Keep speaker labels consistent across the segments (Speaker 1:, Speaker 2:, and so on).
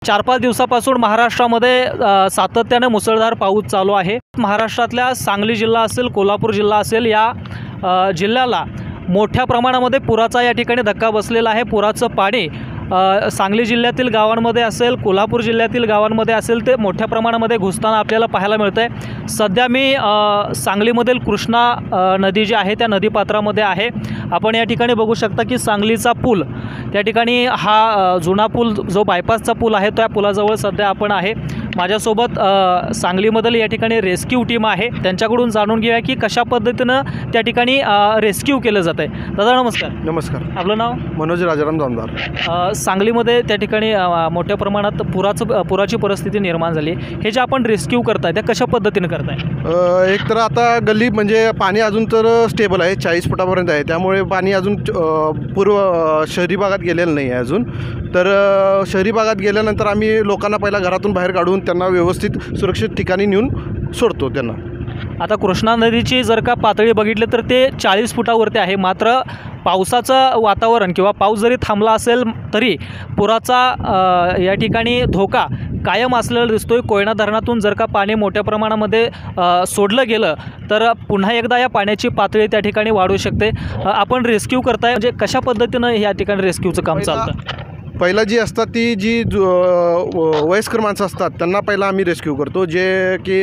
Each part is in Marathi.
Speaker 1: 4-5 दिवसापासून महाराष्ट्रामध्ये सातत्याने मुसळधार पाऊस चालू आहे। महाराष्ट्रातल्या सांगली जिल्हा असेल, कोल्हापूर जिल्हा असेल, या जिल्ह्याला मोठ्या प्रमाणामध्ये पुराचा या ठिकाणी धक्का बसलेला आहे। पुराचं पाणी सांगली जिल्ह्यातील गावांमध्ये असेल, कोल्हापूर जिल्ह्यातील गावांमध्ये असेल, ते मोठ्या प्रमाणामध्ये घुसताना आपल्याला पाहायला मिळतं आहे। सध्या मी सांगलीमधील कृष्णा नदी जी आहे त्या नदीपात्रामध्ये आहे। आपण या ठिकाणी बघू शकता की सांगलीचा पूल, त्या ठिकाणी हा जुना पूल जो बायपासचा पूल आहे त्या पुलाजवळ सध्या आपण आहे। माझ्यासोबत सांगलीमधील या ठिकाणी रेस्क्यू टीम आहे, त्यांच्याकडून जाणून घेऊया की कशा पद्धतीनं त्या ठिकाणी रेस्क्यू केलं जातं आहे। दादा नमस्कार।
Speaker 2: नमस्कार।
Speaker 1: आपलं नाव?
Speaker 2: मनोज राजाराम जामदार।
Speaker 1: सांगलीमध्ये त्या ठिकाणी मोठ्या प्रमाणात पुराची परिस्थिती निर्माण झाली। हे जे आपण रेस्क्यू करताय त्या कशा पद्धतीने करताय?
Speaker 2: एक तर आता गल्ली म्हणजे पाणी अजून तर स्टेबल आहे, 40 फुटापर्यंत आहे, त्यामुळे पाणी अजून शहरी भागात गेलेलं नाही आहे अजून। तर शहरी भागात गेल्यानंतर आम्ही लोकांना पहिला घरातून बाहेर काढून त्यांना व्यवस्थित सुरक्षित ठिकाणी नेऊन सोडतो त्यांना।
Speaker 1: आता कृष्णा नदीची जर का पातळी बघितली तर ते 40 फुटावरती आहे, मात्र पावसाचं वातावरण किंवा पाऊस जरी थांबला असेल तरी पुराचा या ठिकाणी धोका कायम असलेला दिसतोय। कोयना धरणातून जर का पाणी मोठ्या प्रमाणामध्ये सोडलं गेलं तर पुन्हा एकदा या पाण्याची पातळी त्या ठिकाणी वाढू शकते। आपण रेस्क्यू करताय, म्हणजे कशा पद्धतीनं या ठिकाणी रेस्क्यूचं काम चालतं?
Speaker 2: पहिला जी असतात ती जी वयस्कर माणसं असतात त्यांना पहिला आम्ही रेस्क्यू करतो, जे की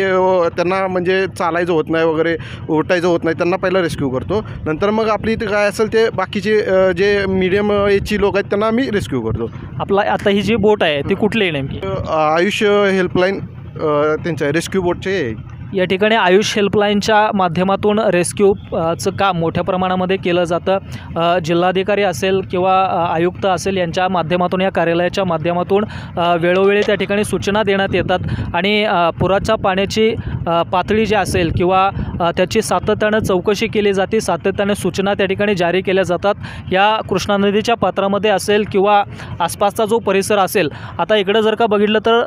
Speaker 2: त्यांना म्हणजे चालायचं होत नाही वगैरे, उठायचं होत नाही, त्यांना पहिला रेस्क्यू करतो। नंतर मग आपली इथे काय असेल ते बाकीचे जे मीडियम एजची लोक आहेत त्यांना आम्ही रेस्क्यू करतो।
Speaker 1: आपला आता ही जी बोट आहे ती कुठली आहे नेमकी?
Speaker 2: आयुष हेल्पलाईन त्यांच्या रेस्क्यू बोटचे
Speaker 1: या ठिकाणी आयुष हेल्पलाईनच्या माध्यमातून रेस्क्यूचं काम मोठ्या प्रमाणामध्ये केलं जातं। जिल्हाधिकारी असेल किंवा आयुक्त असेल यांच्या माध्यमातून, या कार्यालयाच्या माध्यमातून वेळोवेळी त्या ठिकाणी सूचना देण्यात येतात आणि पुराच्या पाण्याची पातळी जी असेल किंवा त्याची सातत्यानं चौकशी केली जाते, सातत्याने सूचना त्या ठिकाणी जारी केल्या जातात। या कृष्णा नदीच्या पात्रामध्ये असेल किंवा आसपासचा जो परिसर असेल, आता इकडं जर का बघितलं तर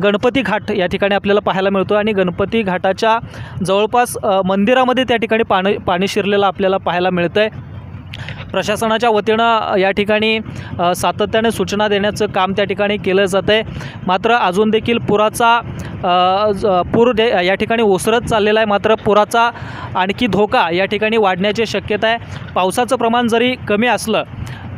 Speaker 1: गणपती घाट या ठिकाणी आपल्याला पाहायला मिळतो आणि गणपती घाटाच्या जवळपास मंदिरामध्ये त्या ठिकाणी पाणी शिरलेलं आपल्याला पाहायला मिळतं आहे। प्रशासनाच्या वतीनं या ठिकाणी सातत्याने सूचना देण्याचं काम त्या ठिकाणी केलं जातं आहे। मात्र अजून देखील पुराचा या ठिकाणी ओसरत चाललेला आहे, मात्र पुराचा आणखी धोका या ठिकाणी वाढण्याची शक्यता आहे। पावसाचं प्रमाण जरी कमी असलं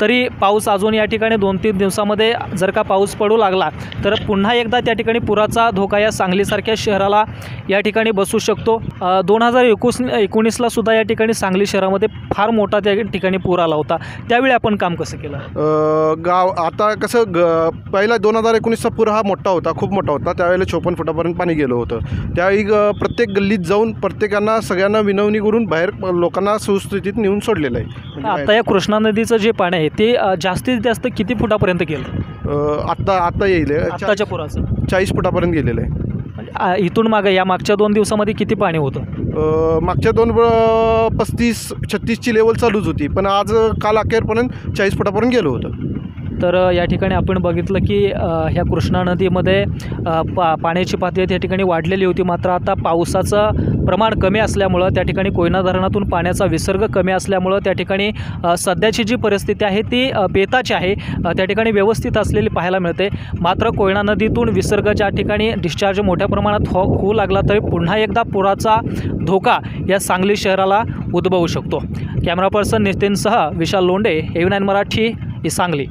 Speaker 1: तरी पाऊस अजून या ठिकाणी 2-3 दिवसामध्ये जर का पाऊस पडू लागला तर पुन्हा एकदा त्या ठिकाणी पुराचा धोका या सांगलीसारख्या शहराला या ठिकाणी बसू शकतो। 2019ला सुद्धा या ठिकाणी सांगली शहरामध्ये फार मोठा त्या ठिकाणी पूर आला होता, त्यावेळी आपण काम कसं केलं?
Speaker 2: आता कसं पहिला 2019चा पूर हा मोठा होता, खूप मोठा होता, त्यावेळेला 54 फुटापर्यंत पाणी गेलं होतं। त्यावेळी प्रत्येक गल्लीत जाऊन प्रत्येकांना सगळ्यांना विनवणी करून बाहेर लोकांना सुस्थितीत नेऊन सोडलेलं आहे।
Speaker 1: आता या कृष्णा नदीचं जे पाणी आहे ते जास्तीत जास्त किती फुटापर्यंत गेलं?
Speaker 2: आता येईल
Speaker 1: आताच्या पुराचं
Speaker 2: 40 फुटापर्यंत गेलेलं आहे।
Speaker 1: इथून मागे या मागच्या 2 दिवसामध्ये किती पाणी होतं?
Speaker 2: मागच्या 35-36ची लेवल चालूच होती, पण आज काल अखेरपर्यंत 40 फुटापर्यंत गेलं होतं।
Speaker 1: तर या ठिकाणी आपण बघितलं की ह्या कृष्णा नदीमध्ये पाण्याची पातळी त्या ठिकाणी वाढलेली होती, मात्र आता पावसाचं प्रमाण कमी असल्यामुळं, त्या ठिकाणी कोयना धरणातून पाण्याचा विसर्ग कमी असल्यामुळं त्या ठिकाणी सध्याची जी परिस्थिती आहे ती बेताची आहे, त्या ठिकाणी व्यवस्थित असलेली पाहायला मिळते। मात्र कोयना नदीतून विसर्ग ज्या ठिकाणी डिस्चार्ज मोठ्या प्रमाणात होऊ लागला तरी पुन्हा एकदा पुराचा धोका या सांगली शहराला उद्भवू शकतो। कॅमेरा पर्सन नितीनसह विशाल लोंढे, AV9 मराठी, सांगली।